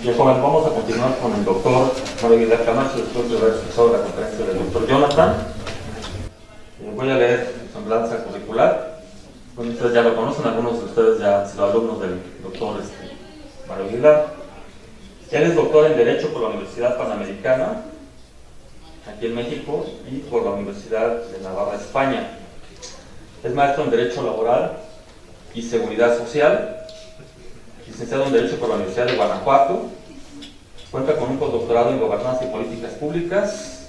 Bien, jóvenes, vamos a continuar con el doctor Mario Aguilar Camacho, después de haber escuchado la conferencia del doctor Jonathan. Voy a leer su semblanza curricular. Bueno, ustedes ya lo conocen, algunos de ustedes ya han sido alumnos del doctor Mario Aguilar. Él es doctor en Derecho por la Universidad Panamericana, aquí en México, y por la Universidad de Navarra, España. Es maestro en Derecho Laboral y Seguridad Social, licenciado en Derecho por la Universidad de Guanajuato, cuenta con un postdoctorado en Gobernanza y Políticas Públicas.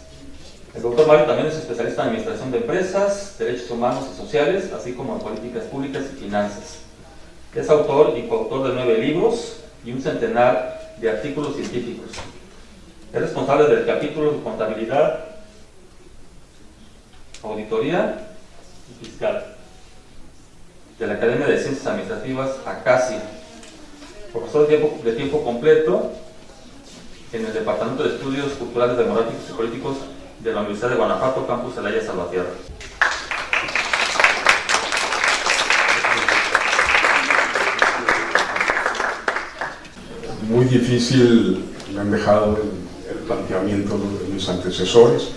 El doctor Mario también es especialista en Administración de Empresas, Derechos Humanos y Sociales, así como en Políticas Públicas y Finanzas. Es autor y coautor de 9 libros y un centenar de artículos científicos. Es responsable del capítulo de Contabilidad, Auditoría y Fiscal de la Academia de Ciencias Administrativas Acacia. Profesor de tiempo completo en el Departamento de Estudios Culturales, Demográficos y Políticos de la Universidad de Guanajuato, Campus Celaya, Salvatierra. Muy difícil me han dejado el planteamiento de mis antecesores,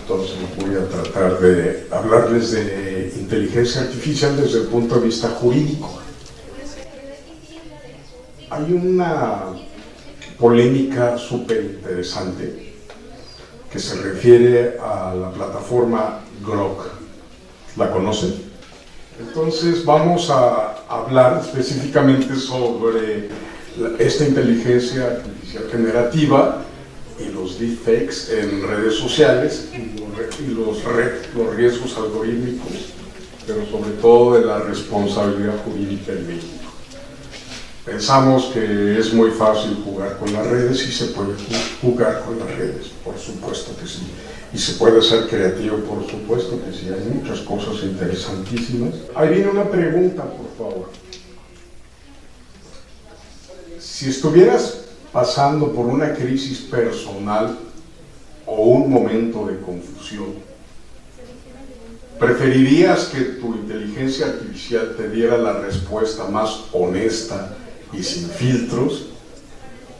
entonces voy a tratar de hablarles de inteligencia artificial desde el punto de vista jurídico. Hay una polémica súper interesante que se refiere a la plataforma Grok. ¿La conocen? Entonces vamos a hablar específicamente sobre esta inteligencia artificial generativa y los deepfakes en redes sociales y los riesgos algorítmicos, pero sobre todo de la responsabilidad jurídica en México. Pensamos que es muy fácil jugar con las redes y se puede jugar con las redes, por supuesto que sí. Y se puede ser creativo, por supuesto que sí. Hay muchas cosas interesantísimas. Ahí viene una pregunta, por favor. Si estuvieras pasando por una crisis personal o un momento de confusión, ¿preferirías que tu inteligencia artificial te diera la respuesta más honesta y sin filtros,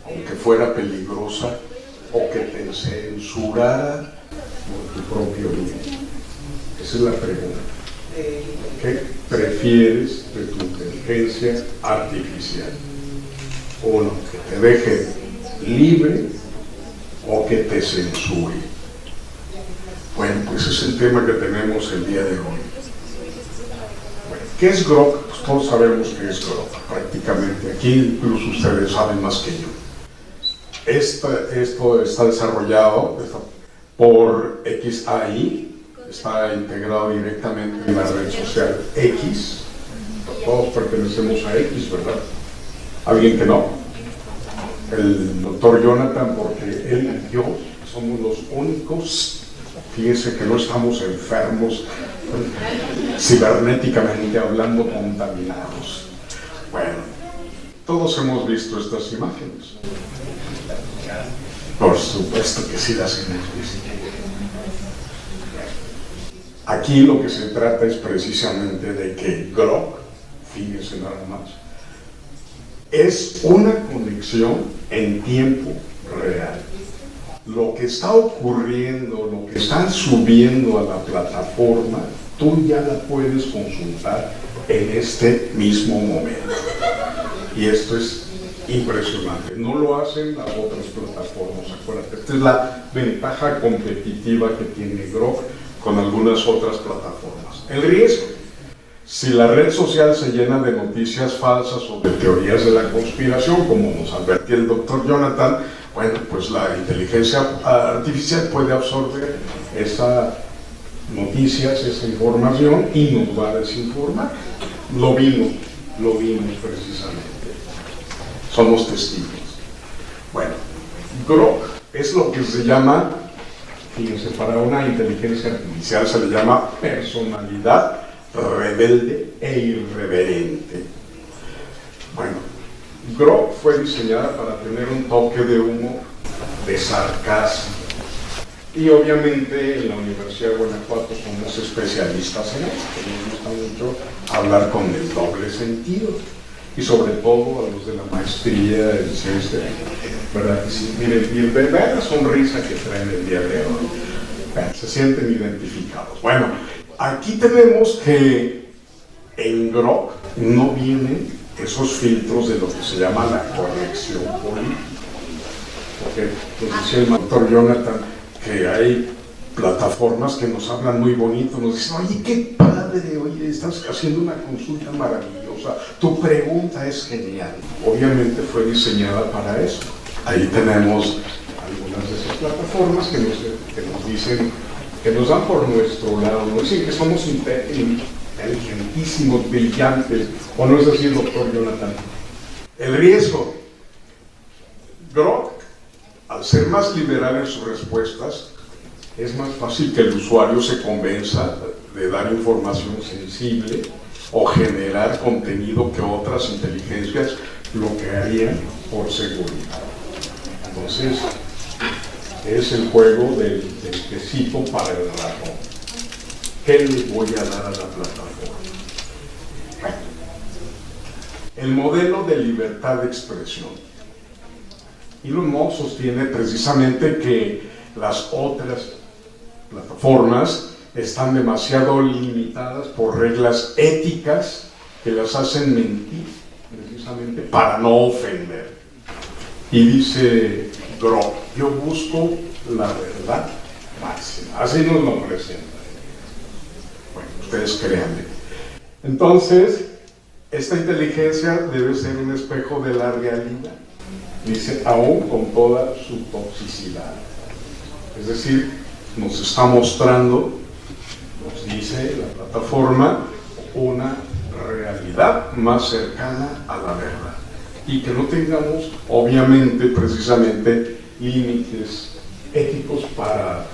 aunque fuera peligrosa, o que te censurara por tu propio bien? Esa es la pregunta. ¿Qué prefieres de tu inteligencia artificial? Uno, que te deje libre o que te censure. Bueno, pues es el tema que tenemos el día de hoy. Bueno, ¿qué es Grok? Pues todos sabemos qué es Grok, prácticamente. Aquí incluso ustedes saben más que yo. Esto está desarrollado por XAI, está integrado directamente en la red social X. Todos pertenecemos a X, ¿verdad? ¿Alguien que no? El doctor Jonathan, porque él y yo somos los únicos, fíjense que no estamos enfermos, cibernéticamente hablando, contaminados. Bueno, todos hemos visto estas imágenes. Por supuesto que sí las hemos visto. Aquí lo que se trata es precisamente de que Grok, fíjense nada más, es una conexión en tiempo real. Lo que está ocurriendo, lo que están subiendo a la plataforma, tú ya la puedes consultar en este mismo momento. Y esto es impresionante. No lo hacen las otras plataformas, acuérdate. Esta es la ventaja competitiva que tiene Grok con algunas otras plataformas. El riesgo: si la red social se llena de noticias falsas o de teorías de la conspiración, como nos advertía el doctor Jonathan, bueno, pues la inteligencia artificial puede absorber esas noticias, esa información, y nos va a desinformar. Lo vimos precisamente. Somos testigos. Bueno, Grok es lo que se llama, fíjense, para una inteligencia artificial se le llama personalidad rebelde e irreverente. Bueno, Grok fue diseñada para tener un toque de humor, de sarcasmo, y obviamente en la Universidad de Guanajuato somos especialistas en esto. Nos gusta mucho hablar con el doble sentido. y sobre todo a los de la maestría en ciencia, ¿verdad? Miren, y vean la sonrisa que traen el día de hoy. Vean, se sienten identificados. Bueno, aquí tenemos que en Grok no vienen esos filtros de lo que se llama la conexión política. Porque nos decía el doctor Jonathan que hay plataformas que nos hablan muy bonito, nos dicen, oye, qué padre, oye, estás haciendo una consulta maravillosa, tu pregunta es genial. Obviamente fue diseñada para eso. Ahí tenemos algunas de esas plataformas que nos dicen, que nos dan por nuestro lado, nos dicen que somos inteligentísimos, brillantes, o no es así, doctor Jonathan. El riesgo. Grok, al ser más liberal en sus respuestas, es más fácil que el usuario se convenza de dar información sensible o generar contenido que otras inteligencias lo que harían por seguridad. Entonces, es el juego del quesito para el ratón. ¿Qué le voy a dar a la plataforma? El modelo de libertad de expresión. Elon Musk sostiene precisamente que las otras plataformas están demasiado limitadas por reglas éticas que las hacen mentir, precisamente para no ofender. Y dice Grok, yo busco la verdad máxima. Así nos lo presenta. Bueno, ustedes créanme. Entonces, esta inteligencia debe ser un espejo de la realidad. Dice, aún con toda su toxicidad. Es decir, nos está mostrando, nos dice la plataforma, una realidad más cercana a la verdad. Y que no tengamos, obviamente, precisamente, límites éticos para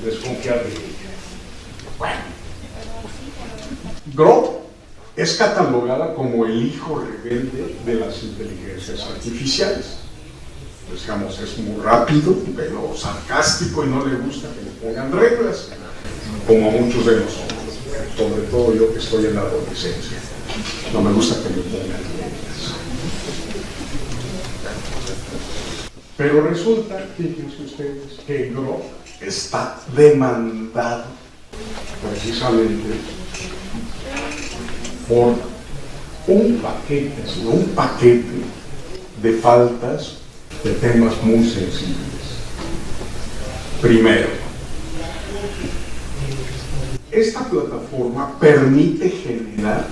desconfiar de ella. Bueno, Grok es catalogada como el hijo rebelde de las inteligencias artificiales. Digamos, es muy rápido, pero sarcástico y no le gusta que le pongan reglas, como a muchos de nosotros, sobre todo yo que estoy en la adolescencia. No me gusta que me pongan reglas. Pero resulta, fíjense ustedes, que Grok está demandado precisamente por un paquete de faltas de temas muy sensibles. Primero, esta plataforma permite generar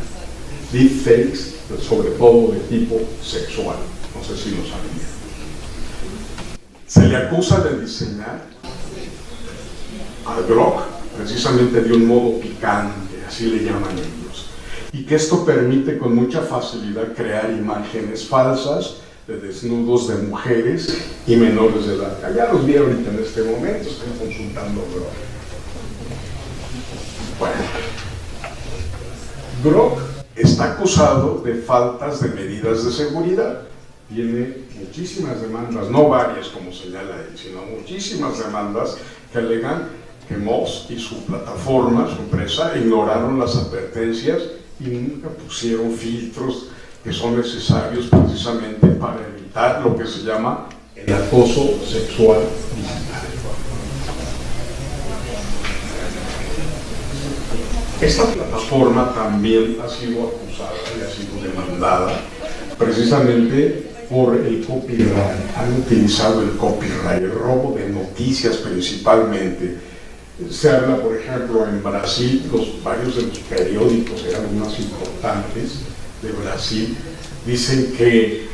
deepfakes, sobre todo de tipo sexual. No sé si lo sabían. Se le acusa de diseñar a Grok precisamente de un modo picante, así le llaman ellos, y que esto permite con mucha facilidad crear imágenes falsas de desnudos de mujeres y menores de edad. Ya los vi ahorita en este momento, están consultando Grok. Bueno, Grok está acusado de faltas de medidas de seguridad. Tiene muchísimas demandas, no varias como señala él, sino muchísimas demandas que alegan que Musk y su plataforma, su empresa, ignoraron las advertencias y nunca pusieron filtros que son necesarios precisamente para evitar lo que se llama el acoso sexual digital. Esta plataforma también ha sido acusada y ha sido demandada precisamente por el copyright. Han utilizado el copyright, el robo de noticias principalmente. Se habla, por ejemplo, en Brasil, varios de los periódicos, eran más importantes de Brasil, dicen que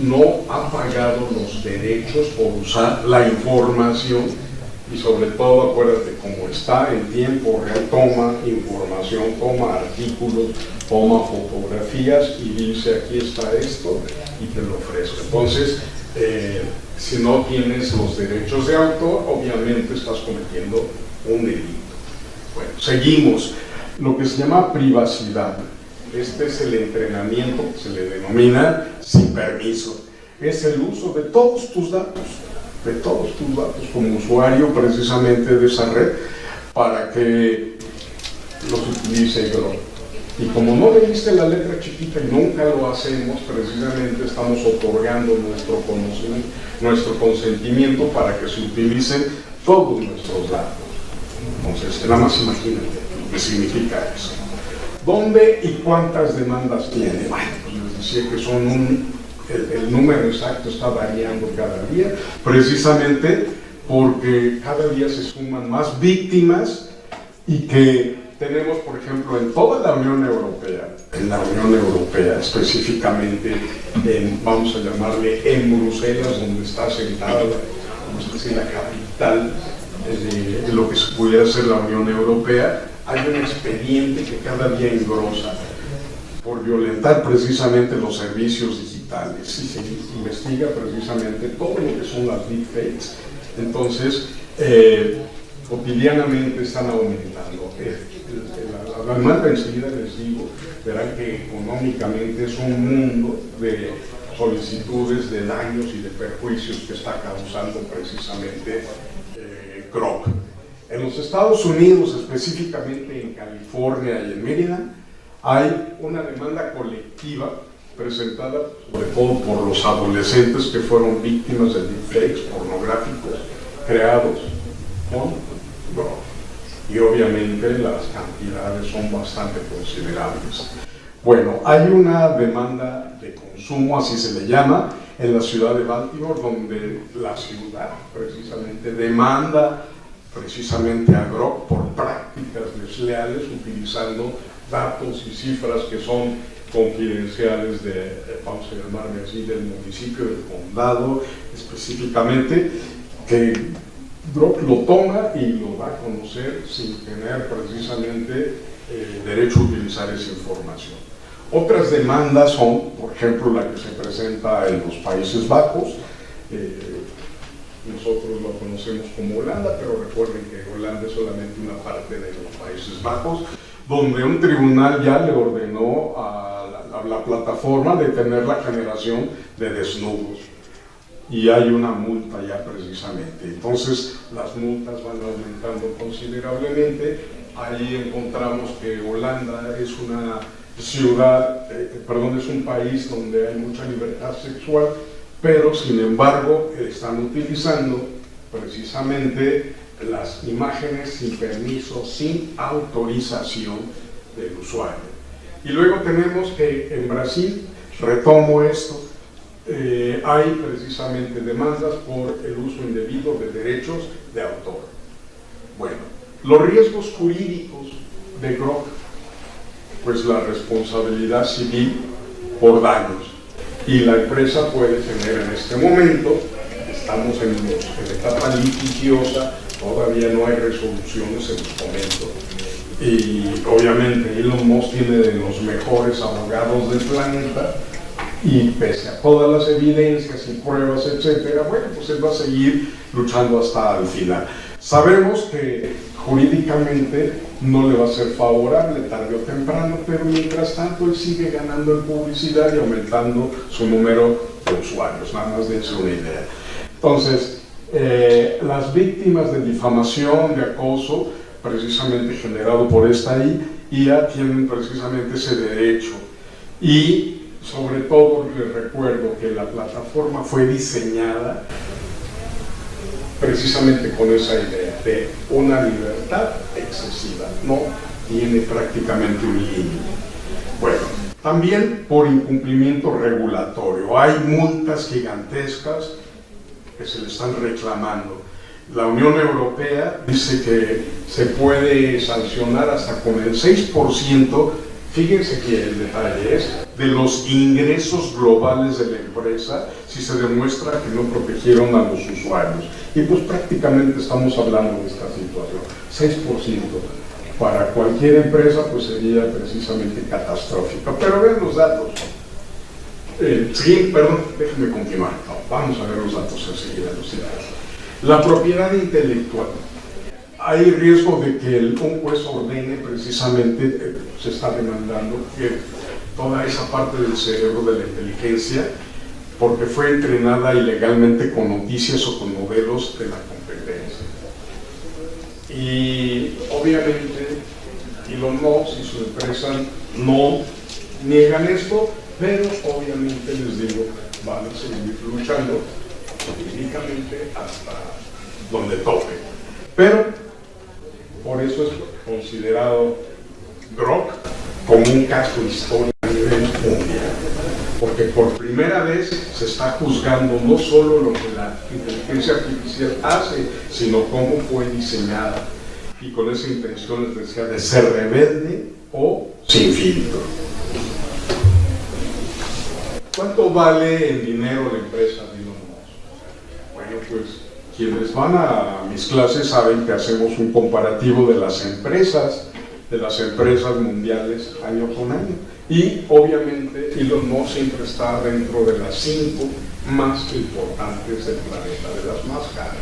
no ha pagado los derechos por usar la información y sobre todo, acuérdate, como está en tiempo real, toma información, toma artículos, toma fotografías y dice, aquí está esto y te lo ofrezco. Entonces, si no tienes los derechos de autor, obviamente estás cometiendo un delito. Bueno, seguimos. Lo que se llama privacidad. Este es el entrenamiento que se le denomina sin permiso. Es el uso de todos tus datos como usuario precisamente de esa red para que los utilice Grok. Y como no leíste la letra chiquita y nunca lo hacemos, precisamente estamos otorgando nuestro conocimiento, nuestro consentimiento para que se utilicen todos nuestros datos. Entonces, nada más imagínate lo que significa eso. ¿Dónde y cuántas demandas tiene? Bueno, pues les decía que son el número exacto está variando cada día, precisamente porque cada día se suman más víctimas y que tenemos, por ejemplo, en toda la Unión Europea, específicamente vamos a llamarle en Bruselas, donde está sentada, vamos a decir, la capital de lo que se pudiera ser la Unión Europea, hay un expediente que cada día engrosa por violentar precisamente los servicios digitales y se investiga precisamente todo lo que son las deepfakes. Entonces, cotidianamente están aumentando. La demanda enseguida les digo, verán que económicamente es un mundo de solicitudes de daños y de perjuicios que está causando precisamente Grok. En los Estados Unidos, específicamente en California y en Maryland, hay una demanda colectiva presentada sobre todo por los adolescentes que fueron víctimas de deepfakes pornográficos creados con Grok. Y obviamente las cantidades son bastante considerables. Bueno, hay una demanda de consumo, así se le llama, en la ciudad de Baltimore, donde la ciudad precisamente demanda precisamente a Grok por prácticas desleales, utilizando datos y cifras que son confidenciales vamos a llamarle así, del municipio, del condado, específicamente, que Grok lo toma y lo va a conocer sin tener precisamente derecho a utilizar esa información. Otras demandas son, por ejemplo, la que se presenta en los Países Bajos. Nosotros lo conocemos como Holanda, pero recuerden que Holanda es solamente una parte de los Países Bajos, donde un tribunal ya le ordenó a la plataforma detener la generación de desnudos. Y hay una multa ya precisamente. Entonces las multas van aumentando considerablemente. Ahí encontramos que Holanda es una ciudad, es un país donde hay mucha libertad sexual, pero sin embargo están utilizando precisamente las imágenes sin permiso, sin autorización del usuario. Y luego tenemos que en Brasil, retomo esto, hay precisamente demandas por el uso indebido de derechos de autor. Bueno, los riesgos jurídicos de Grok, pues la responsabilidad civil por daños. Y la empresa puede tener en este momento, estamos en etapa litigiosa, todavía no hay resoluciones en los momentos. Y obviamente Elon Musk tiene de los mejores abogados del planeta, y pese a todas las evidencias y pruebas, etcétera, bueno, pues él va a seguir luchando hasta el final. Sabemos que jurídicamente no le va a ser favorable tarde o temprano, pero mientras tanto él sigue ganando en publicidad y aumentando su número de usuarios, nada más dense una idea. Entonces, las víctimas de difamación, de acoso, precisamente generado por esta IA, tienen precisamente ese derecho. Y sobre todo les recuerdo que la plataforma fue diseñada precisamente con esa idea de una libertad excesiva, no tiene prácticamente un límite. Bueno, también por incumplimiento regulatorio, hay multas gigantescas que se le están reclamando. La Unión Europea dice que se puede sancionar hasta con el 6%. Fíjense que el detalle es de los ingresos globales de la empresa si se demuestra que no protegieron a los usuarios. Y pues prácticamente estamos hablando de esta situación. 6% para cualquier empresa pues sería precisamente catastrófico. Pero vean los datos. Déjenme continuar. Vamos a ver los datos enseguida. La propiedad intelectual. Hay riesgo de que un juez ordene precisamente, se está demandando que toda esa parte del cerebro de la inteligencia, porque fue entrenada ilegalmente con noticias o con modelos de la competencia. Y obviamente Elon Musk y su empresa no niegan esto, pero obviamente les digo, van a seguir luchando jurídicamente hasta donde toque. Pero por eso es considerado Grok como un caso histórico a nivel mundial, porque por primera vez se está juzgando no solo lo que la inteligencia artificial hace, sino cómo fue diseñada, y con esa intención les decía de ser rebelde o sin filtro. ¿Cuánto vale en dinero la empresa de Elon Musk? Bueno, pues quienes van a mis clases saben que hacemos un comparativo de las empresas mundiales año con año. Y obviamente Elon Musk siempre está dentro de las 5 más importantes del planeta, de las más caras.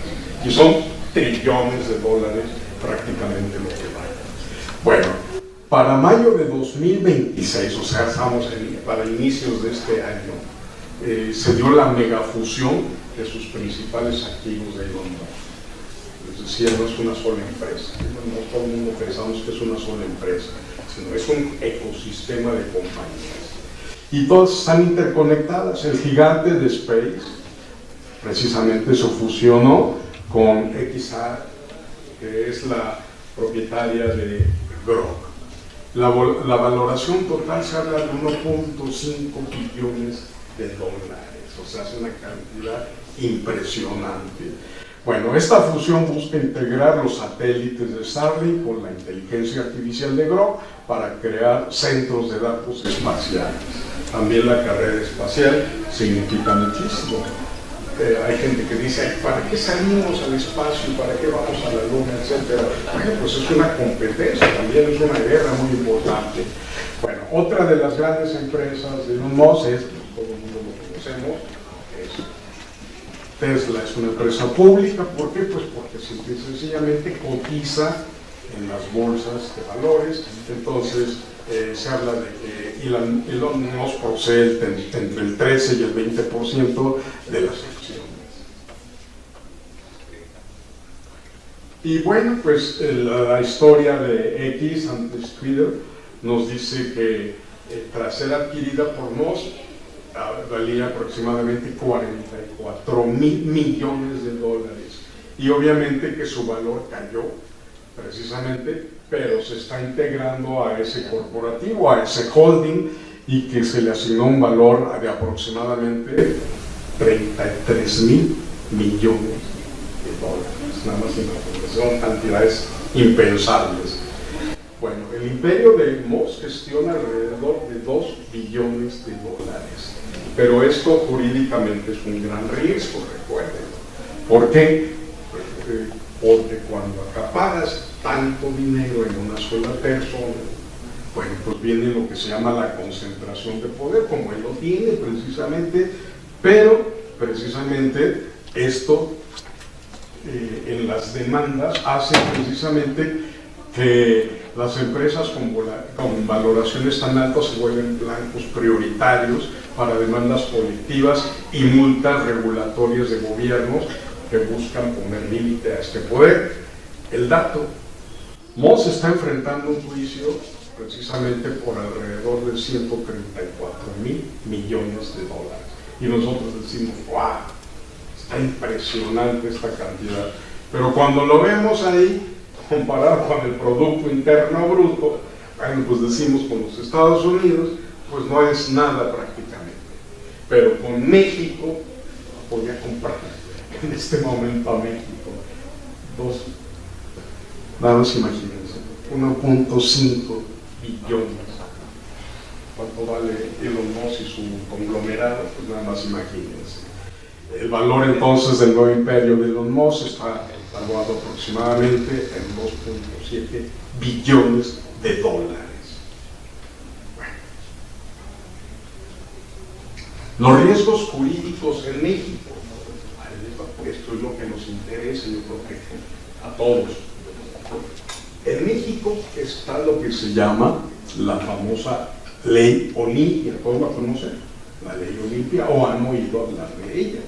Y son trillones de dólares prácticamente lo que vale. Bueno, para mayo de 2026, o sea, estamos para inicios de este año, se dio la megafusión de sus principales activos de Elon Musk. Es decir, no es una sola empresa. No todo el mundo pensamos que es una sola empresa, sino es un ecosistema de compañías. Y todas están interconectadas. El gigante de Space precisamente se fusionó con XR, que es la propietaria de Grok. La valoración total se habla de 1.5 billones de dólares, o sea, es una cantidad impresionante. Bueno, esta fusión busca integrar los satélites de Starlink con la inteligencia artificial de Grok para crear centros de datos espaciales. También la carrera espacial significa muchísimo. Hay gente que dice, ¿para qué salimos al espacio? ¿Para qué vamos a la luna? Etcétera. Bueno, pues es una competencia, también es una guerra muy importante. Bueno, otra de las grandes empresas de Elon Musk es, todo el mundo lo conocemos, es Tesla. Es una empresa pública. ¿Por qué? Pues porque simple y sencillamente cotiza en las bolsas de valores. Entonces se habla de que Elon Musk posee entre el 13 y el 20% de las acciones. Y bueno, pues la historia de X, antes Twitter, nos dice que tras ser adquirida por Musk, valía aproximadamente 44 mil millones de dólares. Y obviamente que su valor cayó precisamente, pero se está integrando a ese corporativo, a ese holding, y que se le asignó un valor de aproximadamente 33 mil millones de dólares. Nada más son cantidades impensables. Bueno, el imperio de Musk gestiona alrededor de 2 billones de dólares, pero esto jurídicamente es un gran riesgo, recuerden. ¿Por qué? Porque cuando acaparas tanto dinero en una sola persona, bueno, pues viene lo que se llama la concentración de poder, como él lo tiene precisamente, pero precisamente esto en las demandas hace precisamente que las empresas con valoraciones tan altas se vuelven blancos prioritarios para demandas colectivas y multas regulatorias de gobiernos que buscan poner límite a este poder. El dato: Musk está enfrentando un juicio precisamente por alrededor de 134 mil millones de dólares. Y nosotros decimos, ¡wow! Está impresionante esta cantidad. Pero cuando lo vemos ahí, comparado con el Producto Interno Bruto, bueno, pues decimos con los Estados Unidos, pues no es nada prácticamente. Pero con México, podría comprar en este momento a México nada más imagínense, 1.5 billones. ¿Cuánto vale Elon Musk y su conglomerado? Pues nada más imagínense. El valor entonces del nuevo imperio de Elon Musk está evaluado aproximadamente en 2.7 billones de dólares. Bueno. Los riesgos jurídicos en México. Esto es lo que nos interesa, yo creo que a todos. En México está lo que se llama la famosa Ley Olimpia. ¿Todos la conocen? La Ley Olimpia, o han oído hablar de ella.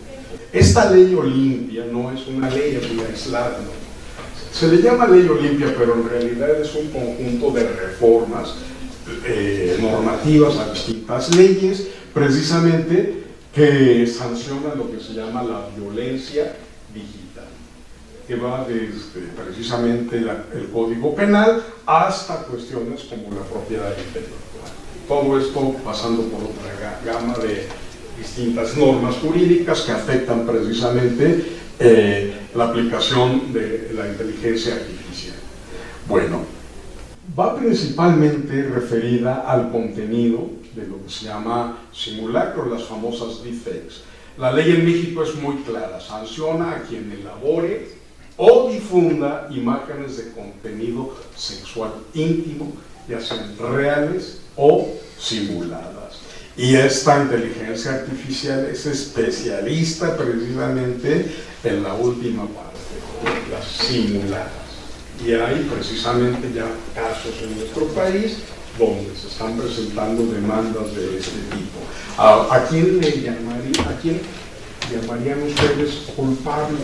Esta Ley Olimpia no es una ley aislada, ¿no? Se le llama ley Olimpia, pero en realidad es un conjunto de reformas normativas a distintas leyes, precisamente que sancionan lo que se llama la violencia digital, que va desde precisamente el Código Penal hasta cuestiones como la propiedad intelectual. Todo esto pasando por otra gama de distintas normas jurídicas que afectan precisamente la aplicación de la inteligencia artificial. Bueno, va principalmente referida al contenido de lo que se llama simulacro, las famosas deepfakes. La ley en México es muy clara, sanciona a quien elabore o difunda imágenes de contenido sexual íntimo, ya sean reales o simuladas. Y esta inteligencia artificial es especialista precisamente en la última parte, las simuladas. Y hay precisamente ya casos en nuestro país donde se están presentando demandas de este tipo. ¿A quién llamarían ustedes culpable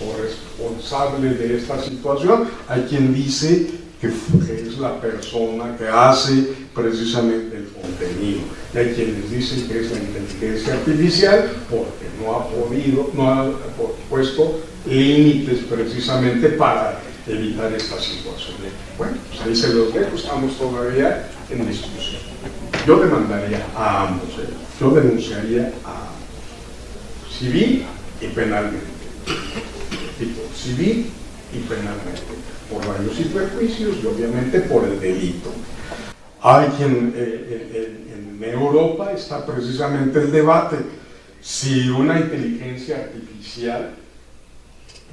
o responsable de esta situación? Hay quien dice que es la persona que hace precisamente el contenido. Y hay quienes dicen que es la inteligencia artificial porque no ha puesto límites precisamente para evitar esta situación. Bueno, pues ahí se los dejo, estamos todavía en discusión. Yo demandaría a ambos, yo denunciaría a ambos, civil y penalmente. Civil y penalmente, por daños y perjuicios y obviamente por el delito. Hay quien en Europa está precisamente el debate si una inteligencia artificial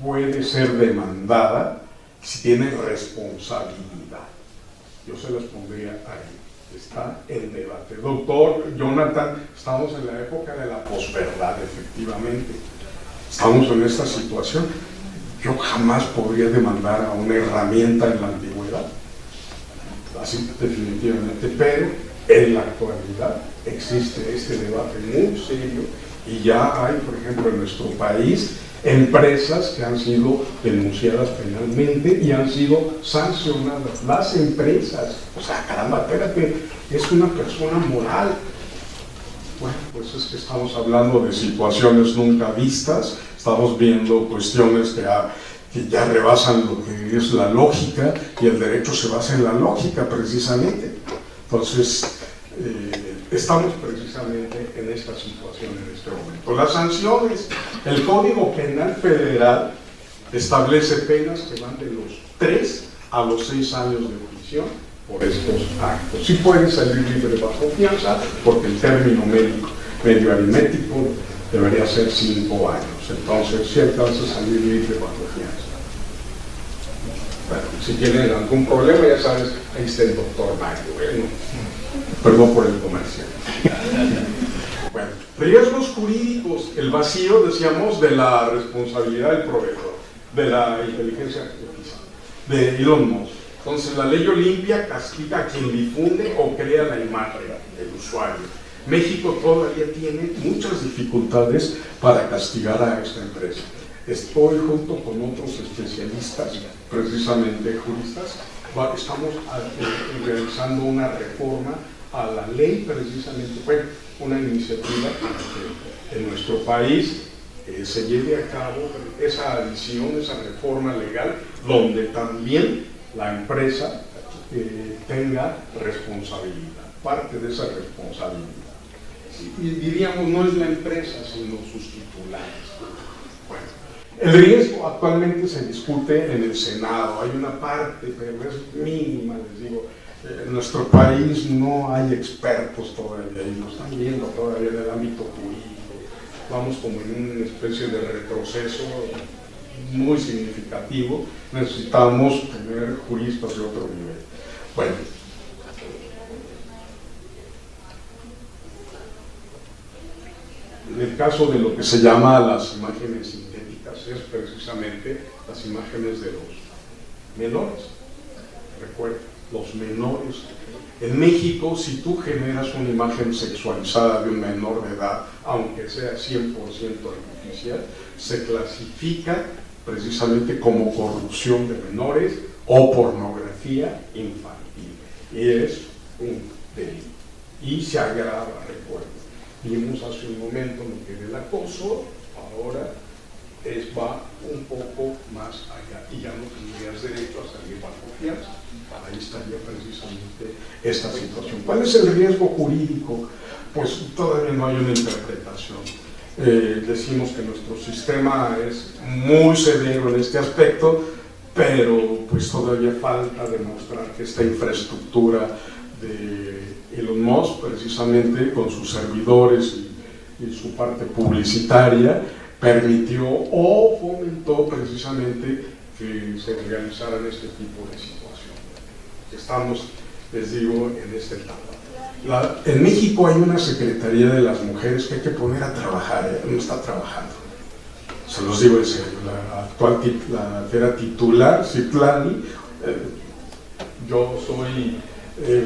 puede ser demandada si tiene responsabilidad. Yo se las pondría ahí. Está el debate. Doctor Jonathan, estamos en la época de la posverdad, efectivamente. Estamos en esta situación. Yo jamás podría demandar a una herramienta en la antigüedad. Así definitivamente. Pero en la actualidad existe este debate muy serio y ya hay, por ejemplo, en nuestro país, empresas que han sido denunciadas penalmente y han sido sancionadas. Las empresas, o sea, caramba, espérate, es una persona moral. Bueno, pues es que estamos hablando de situaciones nunca vistas, estamos viendo cuestiones que ya rebasan lo que es la lógica, y el derecho se basa en la lógica precisamente. Entonces, estamos precisamente en esta situación en este momento. Las sanciones, el Código Penal Federal establece penas que van de los 3 a los 6 años de prisión por estos actos. Sí pueden salir libre bajo fianza, porque el término medio aritmético debería ser 5 años. Entonces, sí alcanza a salir libre bajo fianza. Bueno, si tienen algún problema, ya sabes, ahí está el doctor Mario. Bueno, perdón por el comercial. Bueno, riesgos jurídicos, el vacío, decíamos, de la responsabilidad del proveedor, de la inteligencia artificial, de Elon Musk. Entonces, la ley Olimpia castiga a quien difunde o crea la imagen del usuario. México todavía tiene muchas dificultades para castigar a esta empresa. Estoy junto con otros especialistas, precisamente juristas, estamos realizando una reforma a la ley, precisamente, bueno, una iniciativa que en nuestro país se lleve a cabo esa adición, esa reforma legal, donde también la empresa tenga responsabilidad, parte de esa responsabilidad. Y diríamos, no es la empresa, sino sus titulares. Bueno, el riesgo actualmente se discute en el Senado, hay una parte, pero es mínima, les digo. En nuestro país no hay expertos todavía, y lo están viendo todavía en el ámbito jurídico. Vamos como en una especie de retroceso muy significativo. Necesitamos tener juristas de otro nivel. Bueno, en el caso de lo que se llama las imágenes sintéticas, es precisamente las imágenes de los menores. Recuerda, los menores. En México, si tú generas una imagen sexualizada de un menor de edad, aunque sea 100% artificial, se clasifica precisamente como corrupción de menores o pornografía infantil. Y es un delito. Y se agrava, recuerdo. Vimos hace un momento lo que era el acoso, ahora va un poco más allá y ya no tendrías derecho a salir bajo fianza. Ahí estaría precisamente esta situación. ¿Cuál es el riesgo jurídico? Pues todavía no hay una interpretación. Decimos que nuestro sistema es muy severo en este aspecto, pero pues todavía falta demostrar que esta infraestructura de Elon Musk, precisamente con sus servidores y su parte publicitaria, permitió o fomentó precisamente que se realizaran este tipo de situaciones. Estamos, les digo, en esta etapa. En México hay una Secretaría de las Mujeres que hay que poner a trabajar, no está trabajando. Se los digo en serio, la que era titular, Citlali, yo soy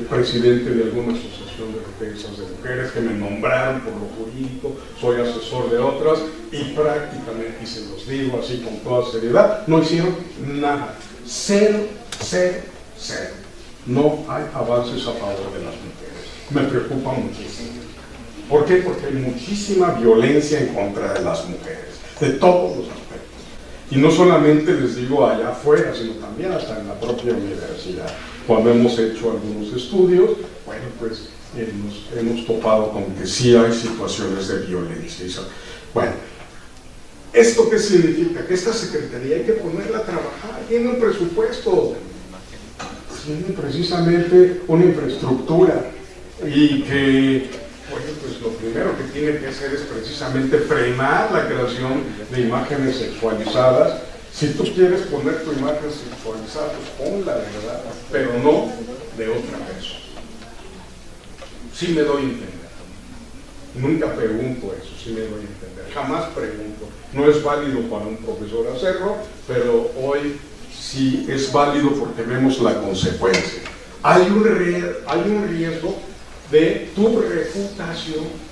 presidente de alguna asociación de defensas de mujeres que me nombraron por lo jurídico, soy asesor de otras y prácticamente, y se los digo así con toda seriedad, no hicieron nada, cero. No hay avances a favor de las mujeres. Me preocupa muchísimo. ¿Por qué? Porque hay muchísima violencia en contra de las mujeres, de todos los aspectos. Y no solamente les digo allá afuera, sino también hasta en la propia universidad. Cuando hemos hecho algunos estudios, bueno, pues hemos topado con que sí hay situaciones de violencia. Bueno, ¿esto qué significa? Que esta secretaría hay que ponerla a trabajar, tiene un presupuesto, tiene precisamente una infraestructura y que, bueno, pues lo primero que tiene que hacer es precisamente frenar la creación de imágenes sexualizadas. Si tú quieres poner tu imagen sexualizada, pues ponla, de verdad, pero no de otra persona. Sí me doy a entender. Nunca pregunto eso, sí me doy a entender. Jamás pregunto. No es válido para un profesor hacerlo, pero hoy sí es válido porque vemos la consecuencia. Hay un riesgo de tu reputación.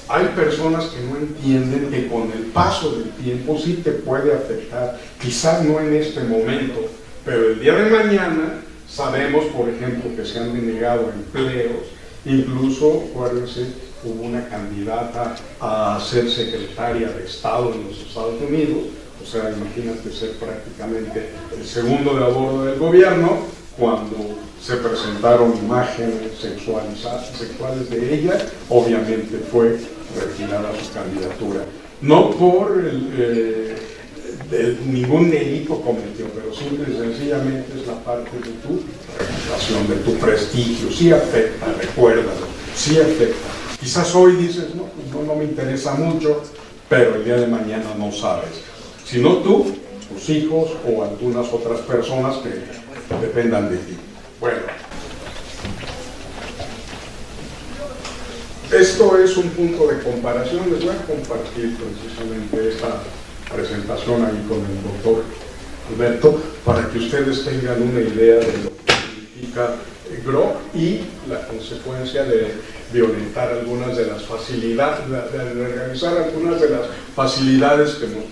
Hay personas que no entienden que con el paso del tiempo sí te puede afectar, quizás no en este momento, pero el día de mañana sabemos, por ejemplo, que se han denegado empleos, incluso, acuérdense, hubo una candidata a ser secretaria de Estado en los Estados Unidos, o sea, imagínate ser prácticamente el segundo de a bordo del gobierno, cuando se presentaron imágenes sexuales de ella, obviamente fue retirada su candidatura. No por ningún delito cometió, pero simple y sencillamente es la parte de tu reputación, de tu prestigio. Sí afecta, recuérdalo, sí afecta. Quizás hoy dices, no, pues no me interesa mucho, pero el día de mañana no sabes. Si no tú, tus hijos o algunas otras personas que dependan de ti. Bueno, esto es un punto de comparación. Les voy a compartir precisamente esta presentación ahí con el doctor Alberto para que ustedes tengan una idea de lo que significa GROK y la consecuencia de violentar algunas de las facilidades, de realizar algunas de las facilidades que nos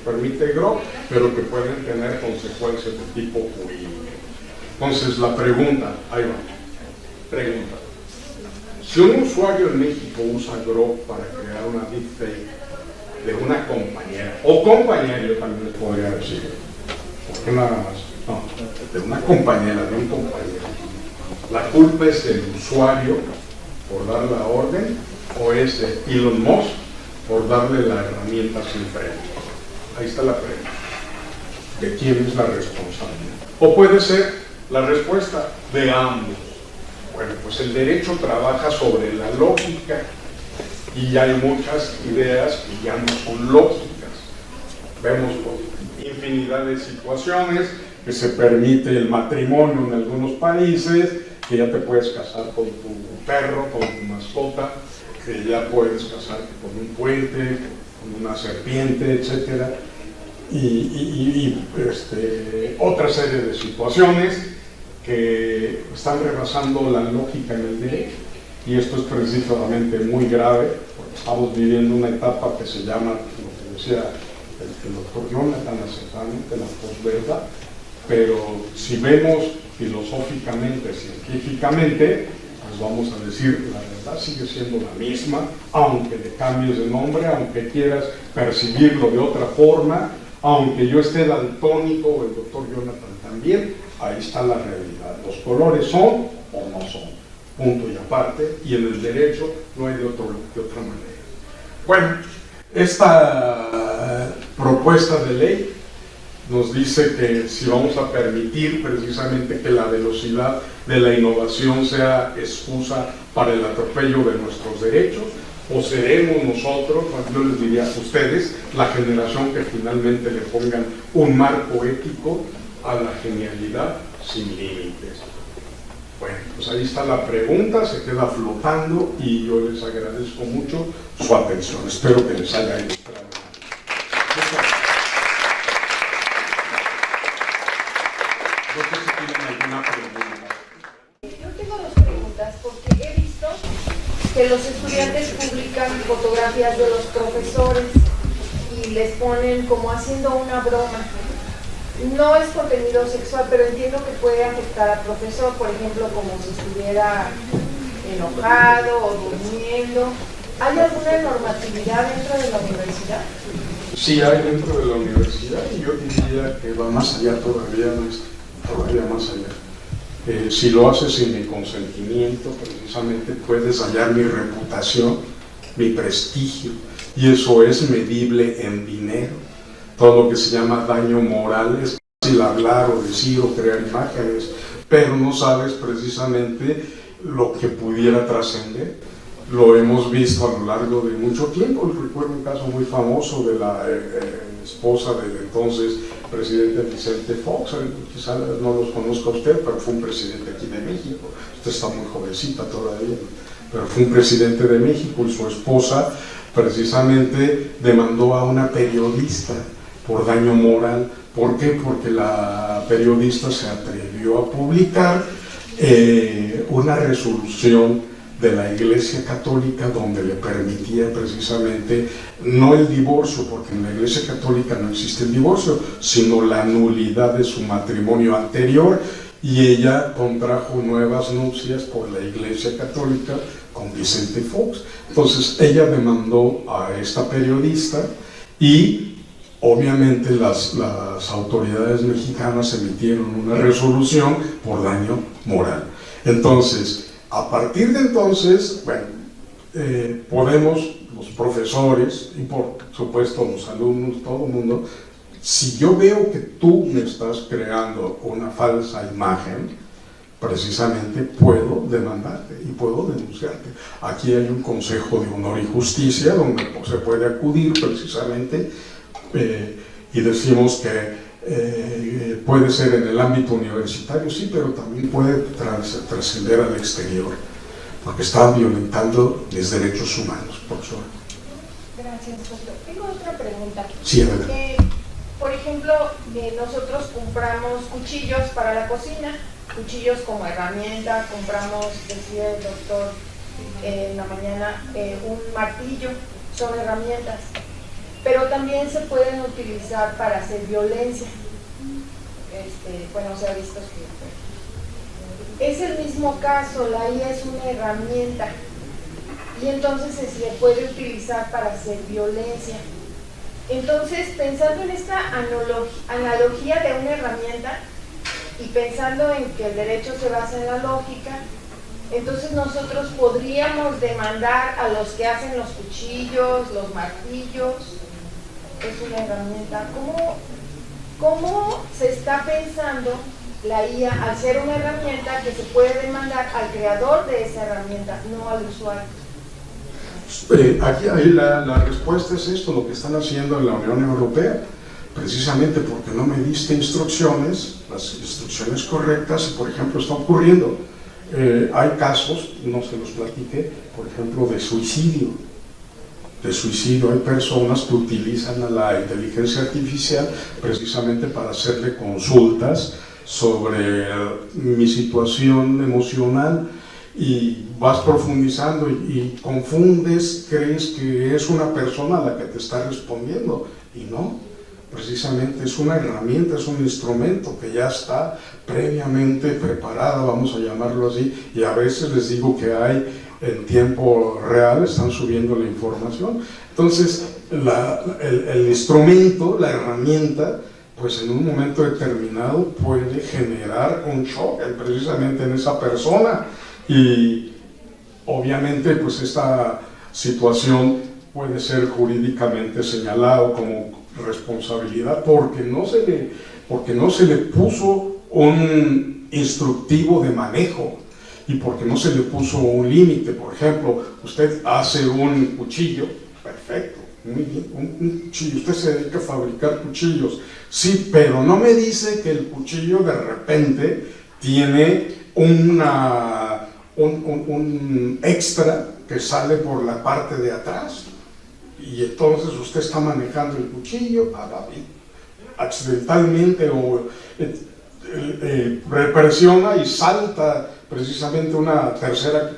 permite GROK, pero que pueden tener consecuencias de tipo jurídico. Entonces la pregunta, ahí va, pregunta. Si un usuario en México usa GROK para crear una deepfake de una compañera, o compañero, yo también les podría decir, ¿por qué nada más? No, de una compañera, de un compañero. ¿La culpa es del usuario por dar la orden o es de Elon Musk por darle la herramienta sin freno? Ahí está la pregunta. ¿De quién es la responsabilidad? O puede ser la respuesta de ambos. Bueno, pues el derecho trabaja sobre la lógica y hay muchas ideas que ya no son lógicas. Vemos infinidad de situaciones que se permite el matrimonio en algunos países, que ya te puedes casar con tu perro, con tu mascota, que ya puedes casarte con un puente, con una serpiente, etc. Y otra serie de situaciones que están rebasando la lógica en el derecho. Y esto es precisamente muy grave, porque estamos viviendo una etapa que se llama, lo que decía el doctor Jonathan exactamente la posverdad, pero si vemos filosóficamente, científicamente, pues vamos a decir, la verdad sigue siendo la misma, aunque le cambies de nombre, aunque quieras percibirlo de otra forma, aunque yo esté daltónico o el doctor Jonathan también, ahí está la realidad. Los colores son o no son, punto y aparte, y en el derecho no hay de otra manera. Bueno, esta propuesta de ley nos dice que si vamos a permitir precisamente que la velocidad de la innovación sea excusa para el atropello de nuestros derechos, o seremos nosotros, yo les diría a ustedes, la generación que finalmente le pongan un marco ético a la genialidad sin límites. Bueno, pues ahí está la pregunta, se queda flotando y yo les agradezco mucho su atención. Espero que les haya ilustrado. No sé si tienen alguna pregunta. Yo tengo dos preguntas porque he visto que los estudiantes publican fotografías de los profesores y les ponen como haciendo una broma. No es contenido sexual, pero entiendo que puede afectar al profesor, por ejemplo, como si estuviera enojado o durmiendo. ¿Hay alguna normatividad dentro de la universidad? Sí, hay dentro de la universidad y yo diría que va más allá todavía, todavía más allá. Si lo haces sin mi consentimiento, precisamente puedes dañar mi reputación, mi prestigio, y eso es medible en dinero. Todo lo que se llama daño moral es fácil hablar o decir o crear imágenes, pero no sabes precisamente lo que pudiera trascender. Lo hemos visto a lo largo de mucho tiempo. Recuerdo un caso muy famoso de la esposa del entonces presidente Vicente Fox. Quizá no los conozca usted, pero fue un presidente aquí de México. Usted está muy jovencita todavía, pero fue un presidente de México y su esposa precisamente demandó a una periodista por daño moral. ¿Por qué? Porque la periodista se atrevió a publicar una resolución de la Iglesia Católica donde le permitía precisamente no el divorcio, porque en la Iglesia Católica no existe el divorcio, sino la nulidad de su matrimonio anterior, y ella contrajo nuevas nupcias por la Iglesia Católica con Vicente Fox. Entonces ella demandó a esta periodista y obviamente las autoridades mexicanas emitieron una resolución por daño moral. Entonces, a partir de entonces, bueno, podemos, los profesores y por supuesto los alumnos, todo el mundo, si yo veo que tú me estás creando una falsa imagen, precisamente puedo demandarte y puedo denunciarte. Aquí hay un Consejo de Honor y Justicia donde se puede acudir precisamente y decimos que puede ser en el ámbito universitario, sí, pero también puede trascender al exterior, porque están violentando mis derechos humanos, profesor. Gracias, doctor. Tengo otra pregunta. Sí, adelante. Por ejemplo, nosotros compramos cuchillos para la cocina, cuchillos como herramienta, compramos, decía el doctor en la mañana, un martillo, son herramientas, pero también se pueden utilizar para hacer violencia. Bueno, se ha visto que es el mismo caso, la IA es una herramienta y entonces se le puede utilizar para hacer violencia. Entonces, pensando en esta analogía de una herramienta y pensando en que el derecho se basa en la lógica, entonces nosotros podríamos demandar a los que hacen los cuchillos, los martillos. Es una herramienta. ¿Cómo se está pensando la IA al ser una herramienta que se puede demandar al creador de esa herramienta, no al usuario? Aquí ahí la respuesta es esto, lo que están haciendo en la Unión Europea, precisamente porque no me diste instrucciones, las instrucciones correctas, y por ejemplo está ocurriendo, hay casos, no se los platiqué, por ejemplo de suicidio, hay personas que utilizan a la inteligencia artificial precisamente para hacerle consultas sobre mi situación emocional, y vas profundizando y confundes, crees que es una persona la que te está respondiendo y no, precisamente es una herramienta, es un instrumento que ya está previamente preparado, vamos a llamarlo así, y a veces les digo que hay en tiempo real, están subiendo la información. Entonces, el instrumento, la herramienta, pues en un momento determinado puede generar un shock precisamente en esa persona, y obviamente pues esta situación puede ser jurídicamente señalado como responsabilidad porque no se le puso un instructivo de manejo y porque no se le puso un límite. Por ejemplo, usted hace un cuchillo, perfecto, muy bien, un cuchillo, usted se dedica a fabricar cuchillos, sí, pero no me dice que el cuchillo de repente tiene un extra que sale por la parte de atrás, y entonces usted está manejando el cuchillo accidentalmente o presiona y salta precisamente una tercera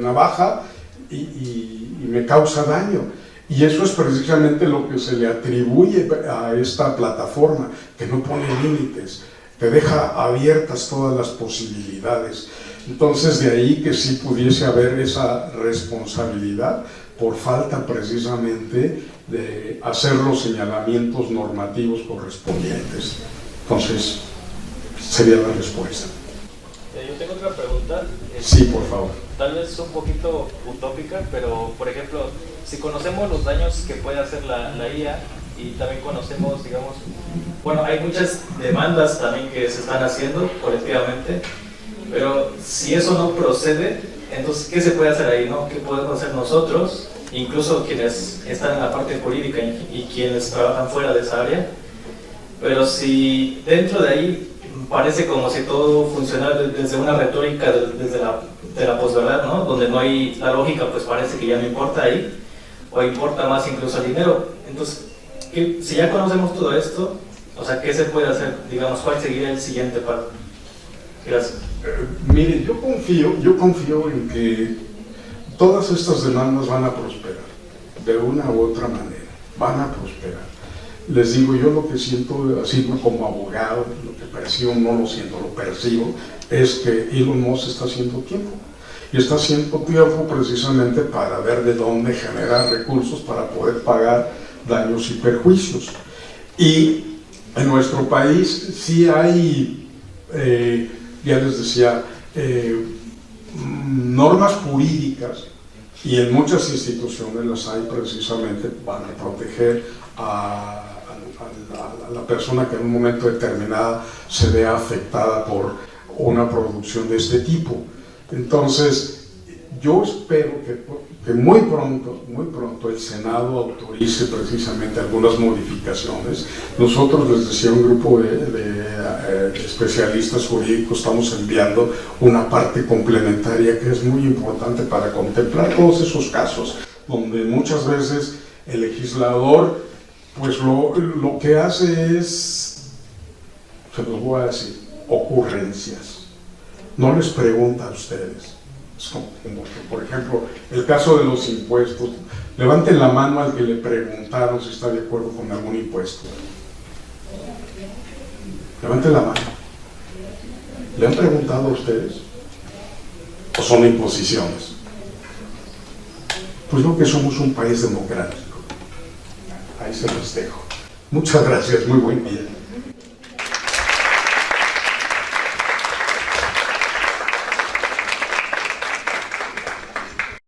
navaja y me causa daño. Y eso es precisamente lo que se le atribuye a esta plataforma, que no pone límites, que deja abiertas todas las posibilidades. Entonces, de ahí que sí pudiese haber esa responsabilidad por falta precisamente de hacer los señalamientos normativos correspondientes. Entonces, sería la respuesta. Yo tengo otra pregunta. Sí, por favor. Tal vez un poquito utópica, pero por ejemplo, si conocemos los daños que puede hacer la IA y también conocemos, digamos, bueno, hay muchas demandas también que se están haciendo colectivamente, pero si eso no procede, entonces, ¿qué se puede hacer ahí, no? ¿Qué podemos hacer nosotros, incluso quienes están en la parte jurídica y quienes trabajan fuera de esa área? Pero si dentro de ahí parece como si todo funcionara desde una retórica, desde la posverdad, ¿no? Donde no hay la lógica, pues parece que ya no importa ahí, o importa más incluso el dinero. Entonces, si ya conocemos todo esto, o sea, ¿qué se puede hacer? Digamos, ¿cuál sería el siguiente paso? Gracias. Mire, yo confío en que todas estas demandas van a prosperar, de una u otra manera, van a prosperar. Les digo, yo lo que siento, así como abogado, lo que percibo, no lo siento, lo percibo, es que Elon Musk está haciendo tiempo. Y está haciendo tiempo precisamente para ver de dónde generar recursos para poder pagar daños y perjuicios. Y en nuestro país sí hay, ya les decía, normas jurídicas, y en muchas instituciones las hay precisamente para proteger a la persona que en un momento determinado se vea afectada por una producción de este tipo. Entonces, yo espero que muy pronto el Senado autorice precisamente algunas modificaciones. Nosotros, les decía, un grupo de especialistas jurídicos, estamos enviando una parte complementaria que es muy importante para contemplar todos esos casos, donde muchas veces el legislador pues lo que hace es, se los voy a decir, ocurrencias. No les pregunta a ustedes. Es como que, por ejemplo, el caso de los impuestos. Levanten la mano al que le preguntaron si está de acuerdo con algún impuesto. Levanten la mano. ¿Le han preguntado a ustedes? ¿O son imposiciones? Pues no, que somos un país democrático. Ahí se los dejo. Muchas gracias, muy buen día.